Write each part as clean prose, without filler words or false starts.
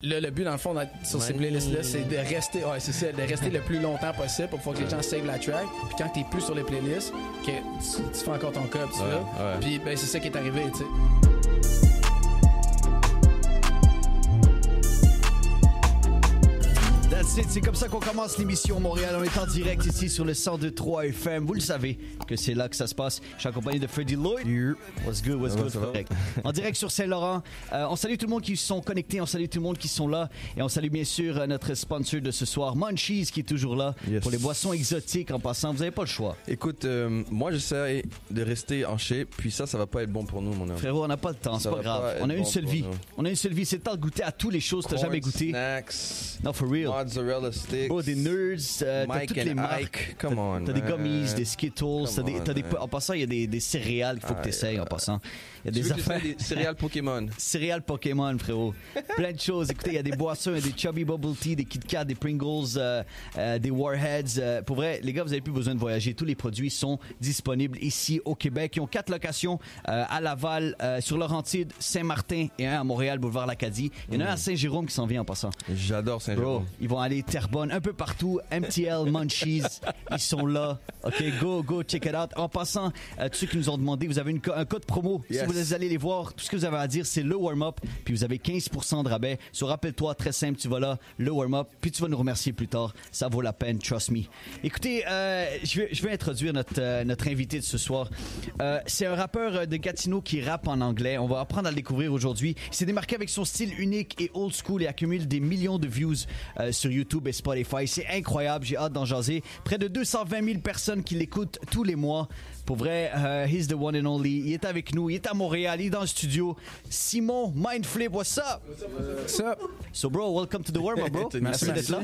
Le but, dans le fond, sur ces playlists-là, c'est de rester, de rester le plus longtemps possible pour pouvoir que les gens save la track. Puis quand t'es plus sur les playlists, que tu fais encore ton cop, tu vois. Puis ben, c'est ça qui est arrivé, tu sais. C'est comme ça qu'on commence l'émission Montréal. On est en direct ici sur le 102.3 FM. Vous le savez que c'est là que ça se passe. Je suis accompagné de Freddie Lloyd. What's good? En direct sur Saint-Laurent. On salue tout le monde qui sont connectés. On salue tout le monde qui sont là. Et on salue bien sûr notre sponsor de ce soir, Munchies, qui est toujours là pour les boissons exotiques. En passant, vous n'avez pas le choix. Écoute, moi j'essaie de rester en shape. Puis ça va pas être bon pour nous, mon homme. Frérot, on n'a pas le temps. C'est pas grave. On a une seule vie. On a une seule vie. C'est le temps de goûter à toutes les choses que tu n'as jamais goûté. Snacks. Non, for real. Mozzarella sticks. Oh, des nerds, t'as toutes les marques. Come on, t'as des gummies, des Skittles, en passant, il y a des céréales qu'il faut que t'essayes en passant. Il y a des affaires. Des céréales Pokémon. Céréales Pokémon, frérot. Plein de choses. Écoutez, il y a des boissons, il y a des Chubby Bubble Tea, des Kit Kat, des Pringles, des Warheads. Pour vrai, les gars, vous n'avez plus besoin de voyager. Tous les produits sont disponibles ici au Québec. Ils ont 4 locations à Laval, sur Laurentide, Saint-Martin et un à Montréal, boulevard L'Acadie. Il y en a un à Saint-Jérôme qui s'en vient en passant. J'adore Saint-Jérôme. Bro, ils vont aller Terrebonne, un peu partout. MTL, Munchies, ils sont là. OK, go, check it out. En passant, tous ceux qui nous ont demandé, vous avez un code promo. Yes. Si vous allez les voir, tout ce que vous avez à dire, c'est le warm-up. Puis vous avez 15% de rabais. So, rappelle-toi, très simple, tu vas là, le warm-up. Puis tu vas nous remercier plus tard. Ça vaut la peine, trust me. Écoutez, je vais introduire notre invité de ce soir. C'est un rappeur de Gatineau qui rappe en anglais. On va apprendre à le découvrir aujourd'hui. Il s'est démarqué avec son style unique et old school et accumule des millions de views sur YouTube et Spotify. C'est incroyable, j'ai hâte d'en jaser. Près de 220 000 personnes qui l'écoutent tous les mois. Pour vrai, he's the one and only. Il est avec nous, il est à Montréal, il est dans le studio. Simon Mindflip, what's up? What's up? So bro, welcome to the warm-up, bro. Merci d'être là.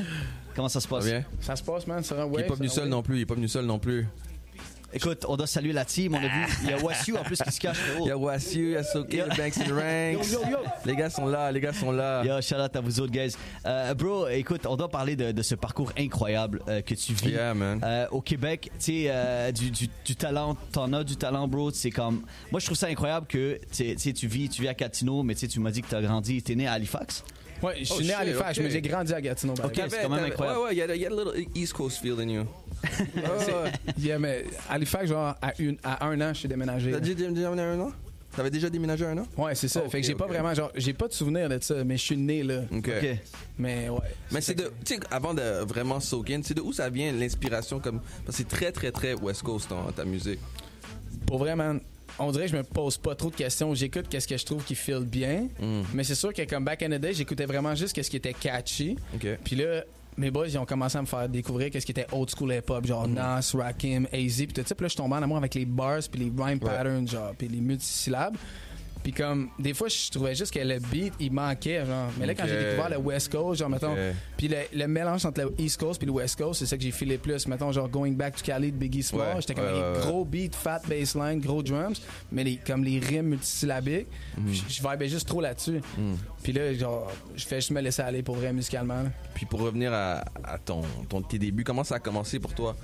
Comment ça se passe? Bien. Ça se passe, man. Il est pas venu seul non plus. Écoute, on doit saluer la team, on a vu. Il y a Wassiu en plus qui se cache. Il y a Wassiu, il y a Soké, le Banks and Ranks. Yo. Les gars sont là. Yo, shout out à vous autres, guys. Bro, écoute, on doit parler de ce parcours incroyable que tu vis. Yeah, man. Au Québec. Tu sais, du talent, t'en as du talent, bro. C'est comme. Moi, je trouve ça incroyable que tu vis à Gatineau, mais tu m'as dit que t'as grandi. T'es né à Halifax? Ouais, je suis né à Halifax, mais j'ai grandi à Gatineau. Ok, c'est quand même incroyable. Ouais, il y a a little East Coast feel in you. Yeah, mais Halifax, genre, à 1 an, je suis déménagé. T'as déjà déménagé à 1 an? T'avais déjà déménagé à 1 an? Ouais, c'est ça. Fait que j'ai pas vraiment, genre, j'ai pas de souvenir de ça, mais je suis né là. OK. Mais ouais. Mais c'est de, tu sais, avant de vraiment soak in, c'est de où ça vient l'inspiration comme, parce que c'est très, très, très West Coast, ta musique. Pour vrai, man, on dirait que je me pose pas trop de questions. J'écoute qu'est-ce que je trouve qui feel bien. Mais c'est sûr que comme back in the day, j'écoutais vraiment juste qu'est-ce qui était catchy. OK. Puis là, mes boys, ils ont commencé à me faire découvrir qu'est-ce qui était old school hip-hop, genre Nas, Rakim, AZ, puis tout ça. Puis là, je tombais en amour avec les bars, puis les rhyme patterns, genre, puis les multisyllabes. Puis comme, des fois, je trouvais juste que le beat, il manquait, genre. Mais là, quand j'ai découvert le West Coast, genre, mettons, puis le mélange entre le East Coast puis le West Coast, c'est ça que j'ai filé plus. Mettons, genre, Going Back to Cali de Biggie Small, j'étais comme un gros beat, fat bassline, gros drums, mais comme les rimes multisyllabiques, je vibais juste trop là-dessus. Puis là, genre, je fais juste me laisser aller pour vrai musicalement. Là. Puis pour revenir à tes débuts, comment ça a commencé pour toi,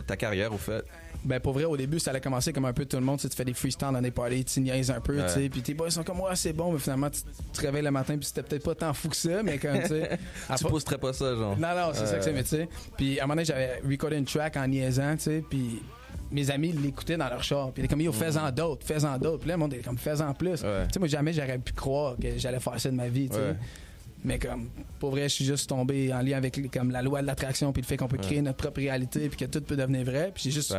ta carrière, au fait? Ben pour vrai, au début, ça allait commencer comme un peu tout le monde. Tu fais des freestyles dans des parties, tu niaises un peu, tu sais. Puis tes boys sont comme, ouais, c'est bon, mais finalement, tu te réveilles le matin, puis c'était peut-être pas tant fou que ça, mais comme, tu sais. Tu posterais pas ça, genre? Non, c'est ça que c'est, mais tu sais. Puis à un moment donné, j'avais recordé une track en niaisant, tu sais, puis mes amis l'écoutaient dans leur char. Puis ils étaient comme, yo, fais-en d'autres. Puis là, le monde était comme, fais-en plus. Tu sais, moi, jamais j'aurais pu croire que j'allais faire ça de ma vie, tu sais. Mais comme, pour vrai, je suis juste tombé en lien avec comme la loi de l'attraction puis le fait qu'on peut créer notre propre réalité puis que tout peut devenir vrai. Puis j'ai juste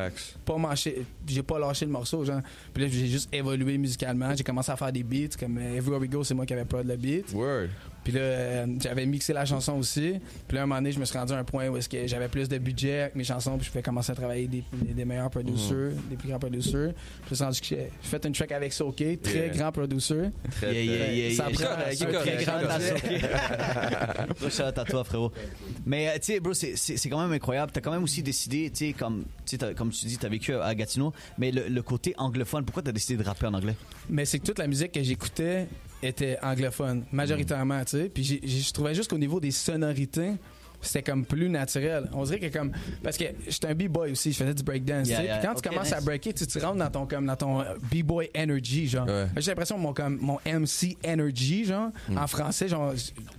j'ai pas lâché le morceau, genre. Puis là, j'ai juste évolué musicalement. J'ai commencé à faire des beats. Comme Everywhere We Go, c'est moi qui avais prod le beat. Word. Puis là, j'avais mixé la chanson aussi. Puis là, à un moment donné, je me suis rendu à un point où est-ce que j'avais plus de budget avec mes chansons. Puis je pouvais commencer à travailler des meilleurs producers, des plus grands producers. Puis je me suis rendu que j'ai fait une track avec Soké, très grand producer. Ça prend un très grand Soké. Shout out à toi, frérot. Mais tu sais, bro, c'est quand même incroyable. T'as quand même aussi décidé, tu sais, comme tu dis, t'as vécu à Gatineau, mais le côté anglophone, pourquoi t'as décidé de rapper en anglais? Mais c'est que toute la musique que j'écoutais était anglophone, majoritairement, tu sais. Puis je trouvais juste qu'au niveau des sonorités, c'était comme plus naturel. On dirait que comme parce que j'étais un b-boy aussi, je faisais du breakdance, tu sais. Puis quand tu commences à breaker, tu rentres dans ton b-boy energy genre. Ouais. J'ai l'impression que mon MC energy genre en français genre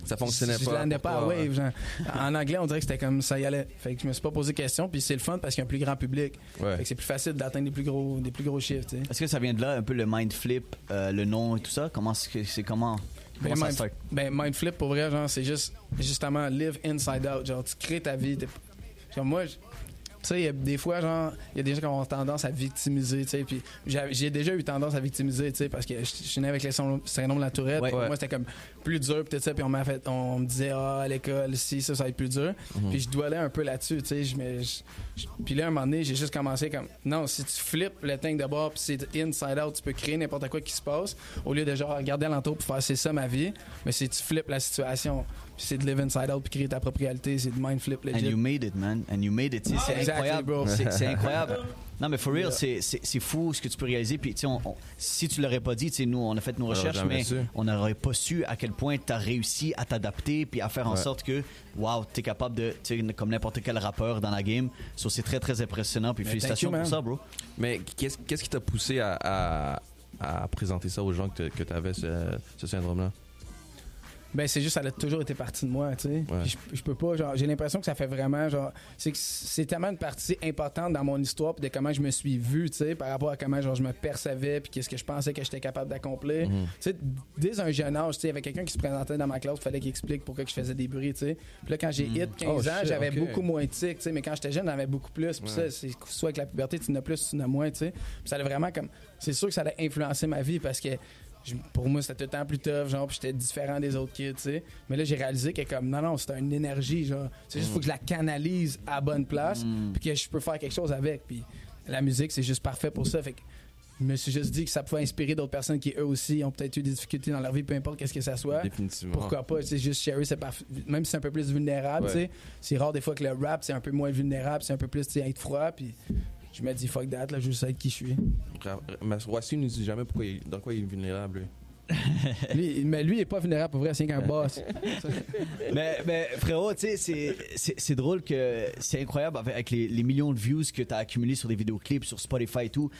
Ça fonctionnait je pas. landais pour pas à toi, wave genre. En anglais, on dirait que c'était comme ça y allait. Fait que je me suis pas posé de questions puis c'est le fun parce qu'il y a un plus grand public. Ouais. Fait que c'est plus facile d'atteindre des plus gros chiffres, tu sais. Est-ce que ça vient de là, un peu le mind flip, le nom et tout ça? Comment ça start? Mind flip pour vrai genre c'est justement live inside out, genre tu crées ta vie. Genre moi tu sais, il y a des fois, genre, il y a des gens qui ont tendance à victimiser, tu sais, puis j'ai déjà eu tendance à victimiser, tu sais, parce que je suis né avec le syndrome de la Tourette, puis moi, c'était comme plus dur, puis tout ça, puis on me disait, à l'école, si, ça va être plus dur, puis je dois aller un peu là-dessus, tu sais, puis là, un moment donné, j'ai juste commencé comme, non, si tu flippes le tank de bord, puis c'est inside out, tu peux créer n'importe quoi qui se passe, au lieu de, genre, regarder alentour pour faire, c'est ça ma vie, mais si tu flippes la situation, c'est de live inside out puis créer ta propre réalité, c'est de mind flip legit. And you made it, man. And you made it. C'est incroyable, bro. C'est incroyable. Non, mais for real, c'est fou ce que tu peux réaliser. Puis, tu sais, si tu l'aurais pas dit, tu sais, nous, on a fait nos recherches, mais on n'aurait pas su à quel point tu as réussi à t'adapter puis à faire en sorte que, wow, tu es capable de, tu sais, comme n'importe quel rappeur dans la game. So, c'est très, très impressionnant. Puis, félicitations pour ça, bro. Mais qu'est-ce qui t'a poussé à présenter ça aux gens que tu avais ce syndrome-là? Ben c'est juste ça a toujours été partie de moi, tu sais. Ouais. Je peux pas genre j'ai l'impression que ça fait vraiment genre c'est tellement une partie importante dans mon histoire puis de comment je me suis vu, tu sais, par rapport à comment genre je me percevais puis qu'est-ce que je pensais que j'étais capable d'accomplir. Tu sais dès un jeune âge, tu sais, il y avait quelqu'un qui se présentait dans ma classe, il fallait qu'il explique pourquoi je faisais des bruits, tu sais. Puis là quand j'ai hit 15 ans, j'avais beaucoup moins de tics, tu sais, mais quand j'étais jeune, j'en avais beaucoup plus. Puis ça c'est soit avec la puberté, tu en as plus, tu en as moins, tu sais. Puis ça a vraiment comme c'est sûr que ça a influencé ma vie parce que pour moi, c'était tout le temps plus tough, genre, puis j'étais différent des autres kids, tu sais. Mais là, j'ai réalisé que comme, non, c'est une énergie, genre. C'est juste, faut que je la canalise à la bonne place, puis que je peux faire quelque chose avec. Puis la musique, c'est juste parfait pour ça. Fait que je me suis juste dit que ça pouvait inspirer d'autres personnes qui, eux aussi, ont peut-être eu des difficultés dans leur vie, peu importe qu'est-ce que ça soit. Définitivement. Pourquoi pas, tu sais, juste share, même si c'est un peu plus vulnérable, tu sais. C'est rare des fois que le rap, c'est un peu moins vulnérable, c'est un peu plus, tu sais, être froid, puis je me dis fuck that, là, je veux être qui je suis. Mais Roissy ne nous dit jamais dans quoi il est vulnérable, lui. Mais lui, il est pas vulnérable pour vrai, c'est qu'un boss. mais frérot, tu sais, c'est drôle que c'est incroyable avec les millions de views que tu as accumulés sur des vidéoclips, sur Spotify et tout.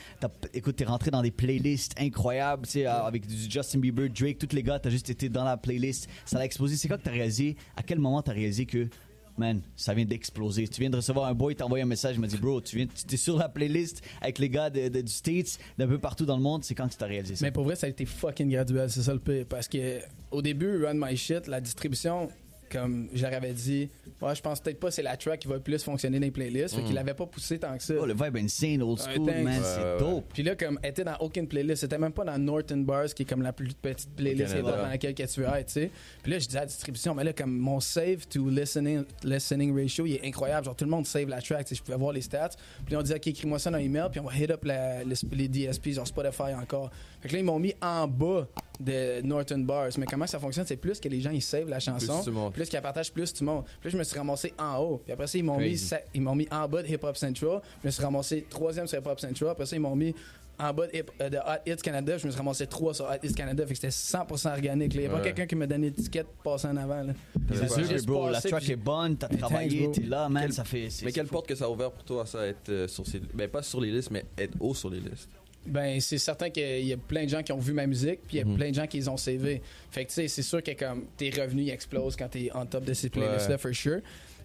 Écoute, t'es rentré dans des playlists incroyables, tu sais, avec du Justin Bieber, Drake, tous les gars, t'as juste été dans la playlist. Ça l'a explosé. C'est quoi que t'as réalisé? À quel moment t'as réalisé que man, ça vient d'exploser. Tu viens de recevoir un boy, t'as envoyé un message, il m'a dit, bro, tu es sur la playlist avec les gars du States, d'un peu partout dans le monde. C'est quand que tu as réalisé ça? Mais pour vrai, ça a été fucking graduel, c'est ça le pire. Parce que au début, Run My Shit, la distribution, comme je leur avais dit, ouais, je pense peut-être pas c'est la track qui va le plus fonctionner dans les playlists. Fait qu'il l'avait pas poussé tant que ça. Oh, le vibe insane, old school, man, c'est dope. Puis là, comme, elle était dans aucune playlist. C'était même pas dans Norton Bars, qui est comme la plus petite playlist dans laquelle que tu veux être, tu sais. Puis là, je disais à la distribution, mais là, comme mon save to listening ratio, il est incroyable. Genre, tout le monde save la track, tu sais, je pouvais voir les stats. Puis là, on disait, OK, écris-moi ça dans l'email, puis on va hit up les DSP, genre Spotify encore. Fait que là, ils m'ont mis en bas de Norton Bars. Mais comment ça fonctionne? C'est plus que les gens, ils savent la chanson. Plus qu'ils la partagent, plus tu montes. Puis là, je me suis ramassé en haut. Puis après ça, ils m'ont mis en bas de Hip Hop Central. Je me suis ramassé 3e sur Hip Hop Central. Après ça, ils m'ont mis en bas de Hot Hits Canada. Je me suis ramassé 3 sur Hot Hits Canada. Fait que c'était 100% organique. Il n'y a pas quelqu'un qui m'a donné l'étiquette passant en avant. Là. C'est sûr, bro. La track est bonne. T'as travaillé. T'es là, man. Ça fait... Mais quelle porte que ça a ouvert pour toi, ça, être sur ces... Ben, pas sur les listes, mais être haut sur les listes? Ben, c'est certain qu'il y a plein de gens qui ont vu ma musique, puis il y a plein de gens qui les ont CV. Fait que, tu sais, c'est sûr que comme tes revenus ils explosent quand t'es en top de ces playlists-là, for sure.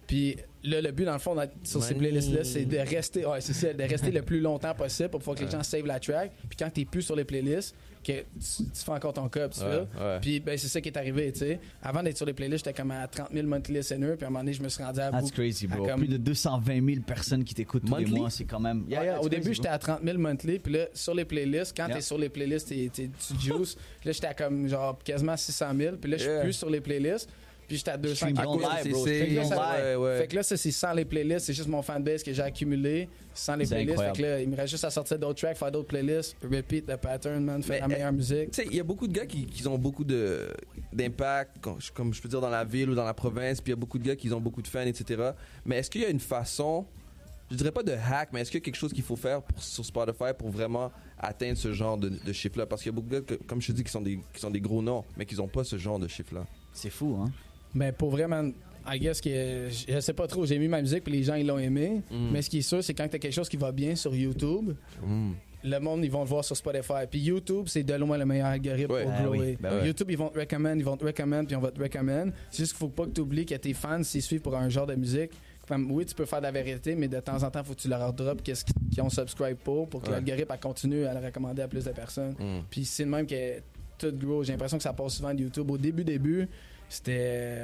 Puis là, le but, dans le fond, sur ces playlists-là, c'est de rester, de rester le plus longtemps possible pour pouvoir que les gens save la track. Puis quand t'es plus sur les playlists, que tu fais encore ton cup, tu vois. Puis ben, c'est ça qui est arrivé, tu sais. Avant d'être sur les playlists, j'étais comme à 30 000 monthly listeners, puis à un moment donné, je me suis rendu à That's crazy, bro. Plus de 220 000 personnes qui t'écoutent tous les mois, c'est quand même... Au début, j'étais à 30 000 monthly, puis là, sur les playlists, quand t'es sur les playlists, tu juice. Puis là, j'étais à comme genre quasiment 600 000, puis là, je suis plus sur les playlists. Puis j'étais à 200 à cause de bro. Fait que là, ça, c'est sans les playlists. C'est juste mon fanbase que j'ai accumulé sans les playlists. Fait que là, il me reste juste à sortir d'autres tracks, faire d'autres playlists, repeat le pattern, man, faire la meilleure musique. Tu sais, il y a beaucoup de gars qui ont beaucoup d'impact, comme je peux dire, dans la ville ou dans la province. Puis il y a beaucoup de gars qui ont beaucoup de fans, etc. Mais est-ce qu'il y a une façon, je dirais pas de hack, mais est-ce qu'il y a quelque chose qu'il faut faire sur Spotify pour vraiment atteindre ce genre de chiffre-là? Parce qu'il y a beaucoup de gars, comme je te dis, qui sont des gros noms, mais qui n'ont pas ce genre de chiffre-là. C'est fou, hein? Ben, pour vrai, man, I guess que je sais pas trop, j'ai mis ma musique puis les gens ils l'ont aimé. Mais ce qui est sûr, c'est quand t'as quelque chose qui va bien sur YouTube, le monde ils vont le voir sur Spotify. Puis YouTube, c'est de loin le meilleur algorithme Ouais. pour Ah grower. oui, ben ouais. YouTube, ils vont te recommand, puis on va te recommand. C'est juste qu'il faut pas que tu oublies que tes fans, s'ils suivent pour un genre de musique, comme, oui, tu peux faire de la vérité, mais de temps en temps, faut que tu leur drop qu'est-ce qu'ils ont subscribe pour que l'algorithme elle continue à le recommander à plus de personnes. Puis c'est le même que tout grow. J'ai l'impression que ça passe souvent de YouTube. Au début, c'était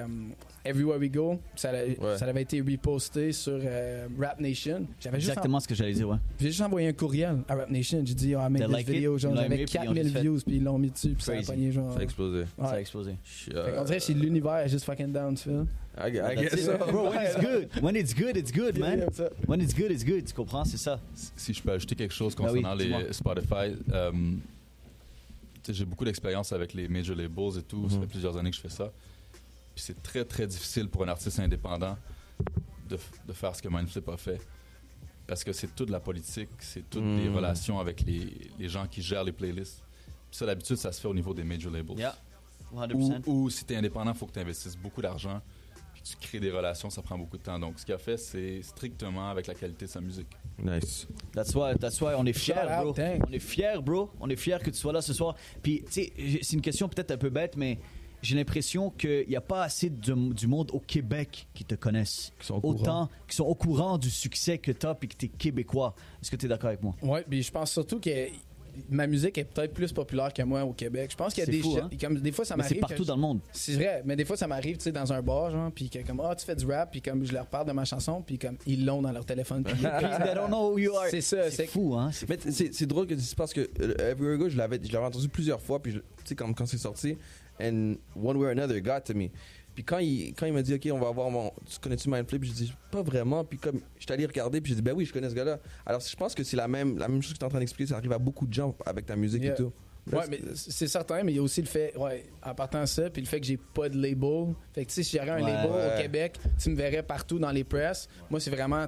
Everywhere We Go. Ça avait été reposté sur Rap Nation. Exactement ce que j'allais dire, ouais. J'ai juste envoyé un courriel à Rap Nation. J'ai dit, make They this like video. it? Genre, Ils l'ont j'avais aimé, puis ils ont 4000 juste fait- views, puis ils l'ont mis dessus, puis ça a Crazy. pogné, genre. Ça a explosé. Ouais. Ça a explosé. Fait qu'on dirait que c'est l'univers est juste fucking down, tu feel. I That's guess it. so. Bro, when it's good. When it's good, it's good, man. Yeah, ça. When it's good, it's good. Tu comprends? C'est ça. Si je peux ajouter quelque chose Ben oui, concernant dis-moi. les Spotify, tu sais, j'ai beaucoup d'expérience avec les major labels et tout. Ça fait plusieurs années que je fais ça. Puis c'est très, très difficile pour un artiste indépendant de faire ce que Mindflip a fait. Parce que c'est toute la politique, c'est toutes les relations avec les gens qui gèrent les playlists. Puis ça, d'habitude, ça se fait au niveau des major labels. Yeah. 100%. Ou si tu es indépendant, il faut que tu investisses beaucoup d'argent. Puis tu crées des relations, ça prend beaucoup de temps. Donc, ce qu'il a fait, c'est strictement avec la qualité de sa musique. Nice. That's why on est fiers, Shout out, bro. thanks. On est fiers, bro. On est fiers que tu sois là ce soir. Puis, tu sais, c'est une question peut-être un peu bête, mais j'ai l'impression qu'il n'y a pas assez du monde au Québec qui te connaissent. Qui sont au courant. Autant qui sont au courant du succès que tu as et que tu es québécois. Est-ce que tu es d'accord avec moi? Ouais, puis je pense surtout que ma musique est peut-être plus populaire que moi au Québec. Je pense qu'il y a C'est des fou, shit- hein? comme des fois ça Mais m'arrive c'est partout que dans le monde. C'est vrai, mais des fois ça m'arrive, tu sais, dans un bar, genre, puis que comme tu fais du rap, puis comme je leur parle de ma chanson, puis comme ils l'ont dans leur téléphone. Puis They don't know who you are. c'est ça, C'est fou, hein? C'est Mais c'est drôle que tu dises parce que Everywhere Go, je l'avais entendu plusieurs fois, puis tu sais, quand c'est sorti, and one way or another, it got to me. Puis quand il m'a dit, OK, on va avoir tu connais-tu Mindflip? J'ai dit, pas vraiment. Puis comme, j'étais allé regarder, puis j'ai dit, ben oui, je connais ce gars-là. Alors, je pense que c'est la même chose que tu es en train d'expliquer, ça arrive à beaucoup de gens avec ta musique Yeah. et tout. Ouais, mais c'est certain, mais il y a aussi le fait, en partant de ça, puis le fait que j'ai pas de label. Fait que tu sais, si j'aurais un label au Québec, tu me verrais partout dans les press. Moi, c'est vraiment,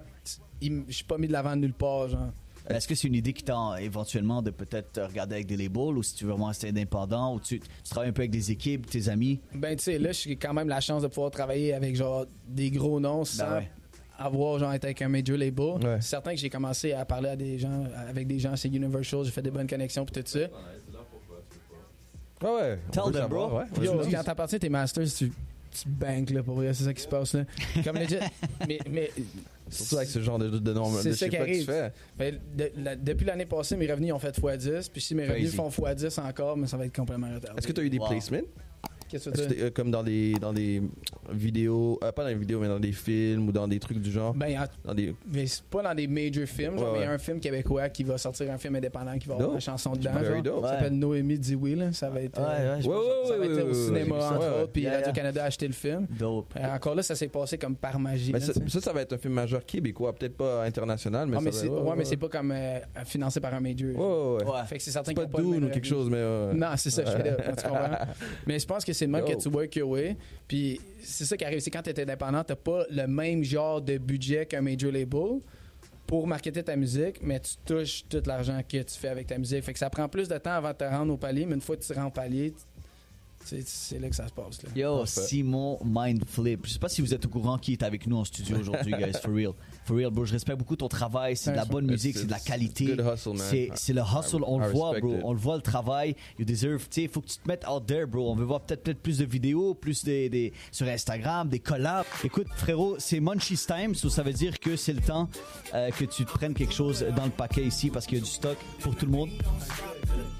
je suis pas mis de l'avant nulle part, genre. Est-ce que c'est une idée qui t'a éventuellement de peut-être regarder avec des labels ou si tu veux vraiment rester indépendant ou tu travailles un peu avec des équipes, tes amis? Ben, tu sais, là, j'ai quand même la chance de pouvoir travailler avec, genre, des gros noms sans avoir, genre, été avec un major label. Ouais. C'est certain que j'ai commencé à parler à des gens, avec des gens, c'est Universal, j'ai fait des bonnes connexions, puis tout ça. Ouais. Tell on veut them, savoir, bro. ouais. Yo, Vas-y. quand t'appartiens à tes masters, tu banques, là, pour vrai, c'est ça qui se passe, là. Comme legit. mais Surtout avec ce genre de nombre c'est de ça shit qui que tu arrive. fais. Ben, depuis l'année passée, mes revenus ont fait x10. Puis si mes revenus Crazy. font x10 encore, mais ça va être complètement retardé. Est-ce que tu as eu des Wow. placements? Qu'est-ce que Est-ce tu que veux dire? comme dans des vidéos, pas dans les vidéos, mais dans des films ou dans des trucs du genre? Ben, Dans des... mais c'est pas dans des major films, genre, Ouais, mais il y a ouais. un film québécois qui va sortir, un film indépendant qui va avoir Dope. une chanson dedans. Very Genre, dope. ça s'appelle Noémie dit oui, là. Ça va être, je pense- ça va être au cinéma, entre ouais. autres, puis Yeah, yeah. Radio-Canada a acheté le film. Dope. Encore là, ça s'est passé comme par magie. Ben, là, tu sais. ça va être un film majeur québécois, peut-être pas international, mais Ah, mais ça c'est va, ouais, mais c'est pas comme financé par un major. Ouais. Ouais. Fait que c'est certain C'est qu'ils pas ont pas le Dune même ou quelque revenu. chose, mais... Non, c'est ça, je fais là, tu comprends? Mais je pense que c'est le même que Dope. tu work your way. Puis c'est ça qui arrive, c'est quand tu es indépendant, t'as pas le même genre de budget qu'un major label pour marketer ta musique, mais tu touches tout l'argent que tu fais avec ta musique. Fait que ça prend plus de temps avant de te rendre au palier, mais une fois que tu te rends au palier, c'est là que ça se passe. Là. Yo, Parfait. Simon Mindflip. Je sais pas si vous êtes au courant qui est avec nous en studio aujourd'hui, guys. For real. For real, bro. Je respecte beaucoup ton travail. C'est de la bonne musique, c'est de la qualité. Good hustle, man. C'est le hustle. On le I voit, respect bro. it. On le voit, le travail. You deserve. Tu sais, faut que tu te mettes out there, bro. On veut voir peut-être plus de vidéos, plus sur Instagram, des collabs. Écoute, frérot, c'est Munchies Time. So ça veut dire que c'est le temps que tu te prennes quelque chose dans le paquet ici parce qu'il y a du stock pour tout le monde.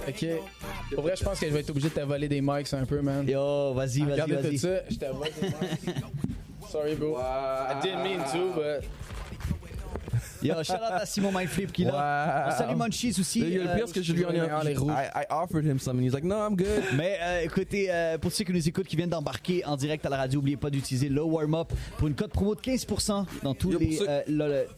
Ok. Pour vrai, je pense que je vais être obligé de te voler des mics un peu, man. Yo, vas-y, Regarde tout vas-y. ça, je te vole des mics. Sorry, bro. I didn't mean to, but... Yo, shout out à Simon Mindflip qui est là. Wow. On salue Munchies aussi. Le pire, c'est que je lui en ai I offered him some and he's like, no, I'm good. Mais écoutez, pour ceux qui nous écoutent, qui viennent d'embarquer en direct à la radio, n'oubliez pas d'utiliser le warm-up pour une code promo de 15% dans tous Yo,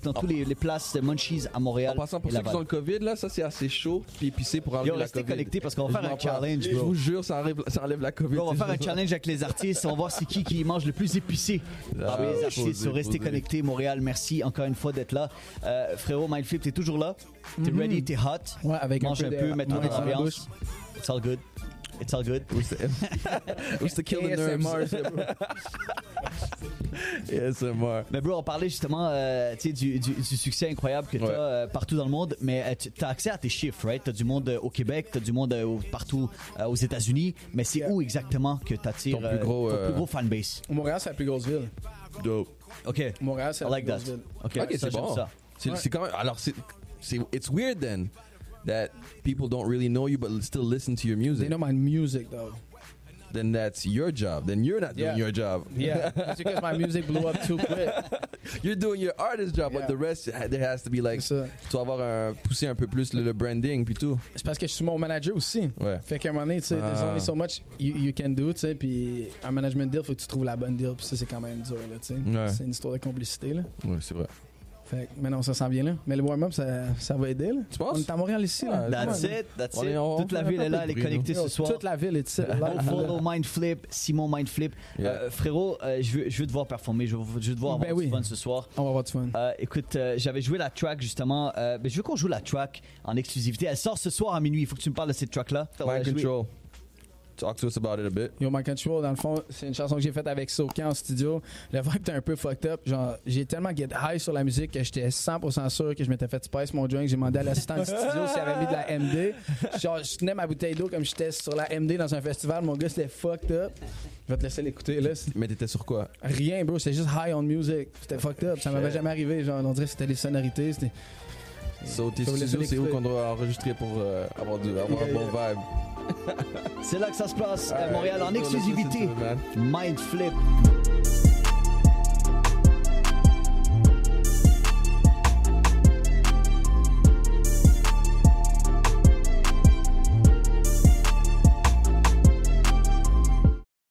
dans tous les places de Munchies à Montréal. En passant, pour et ceux qui Laval. ont le COVID, là, ça c'est assez chaud puis épicé pour enlever Yo, la restez COVID. connectés parce qu'on va faire un challenge, Je bro. vous jure, ça enlève la COVID. Bro, on va faire un challenge avec les artistes. On va voir c'est qui mange le plus épicé. Parmi les artistes, so restez connectés. Montréal, merci encore une fois d'être là. Frérot, Mindflip, t'es toujours là? T'es ready? T'es hot? Ouais, avec Mange un peu, mets-toi ouais, dans l'ambiance. It's all good. It's all good. Who's the kill the nerves? ASMR, ça, bro. Yes, moi. Mais bro, on parlait justement tu sais, du succès incroyable que tu as partout dans le monde, mais tu as accès à tes chiffres, right? Tu as du monde au Québec, tu as du monde partout aux États-Unis, mais c'est où exactement que tu attires Ton plus gros fanbase? Montréal, c'est la plus grosse ville. Dope. OK. Montréal, c'est I la like plus that. grosse ville. OK, Ok, c'est j'aime bon. ça. C'est quand même. Alors, it's weird then that people don't really know you but still listen to your They music. know my music, though. Then that's your job. Then you're not doing Yeah. your job. Yeah, it's because my music blew up too quick. You're doing your artist job, Yeah. but the rest, there has to be like. C'est ça. Tu dois avoir pousser un peu plus le branding puis tout. C'est parce que je suis mon manager aussi. Ouais. Fait qu'à un moment donné, tu sais, there's only so much you can do, tu sais, puis un management deal, faut que tu trouves la bonne deal, puis ça, c'est quand même dur, là, tu sais. Ouais. C'est une histoire de complicité, là. Ouais, c'est vrai. Fait que maintenant, ça sent bien, là. Mais le warm-up, ça va aider, là. Tu penses? On est à Montréal ici, là. That's it, that's On it. est- on Toute la fait ville un est peu là, de elle est bruit, connectée Yo, ce soir. toute la ville est ici. Go follow Mindflip, Simon Mindflip. Yeah. Frérot, je veux te voir performer, je veux te voir avoir Ben oui. du fun ce soir. On va avoir du fun. Écoute, j'avais joué la track justement. Je veux qu'on joue la track en exclusivité. Elle sort ce soir à minuit. Il faut que tu me parles de cette track-là. Mind Control. Talk to us about it a bit. Yo, My Control, dans le fond, c'est une chanson que j'ai faite avec Soka en studio. Le vibe était un peu fucked up. Genre, j'ai tellement get high sur la musique que j'étais 100% sûr que je m'étais fait spice mon drink. J'ai demandé à l'assistant du studio s'il avait mis de la MD. Genre, je tenais ma bouteille d'eau comme j'étais sur la MD dans un festival. Mon gars, c'était fucked up. Je vais te laisser l'écouter, là. Mais t'étais sur quoi? Rien, bro. C'était juste high on music. C'était fucked up. Ça m'avait jamais arrivé. Genre, on dirait que c'était les sonorités. C'était... So, tes Faut laisser studios, c'est où l'écouter. qu'on doit enregistrer pour avoir un bon vibe? C'est là que ça se passe à Montréal en Let's listen to exclusivité. it, man. Mindflip.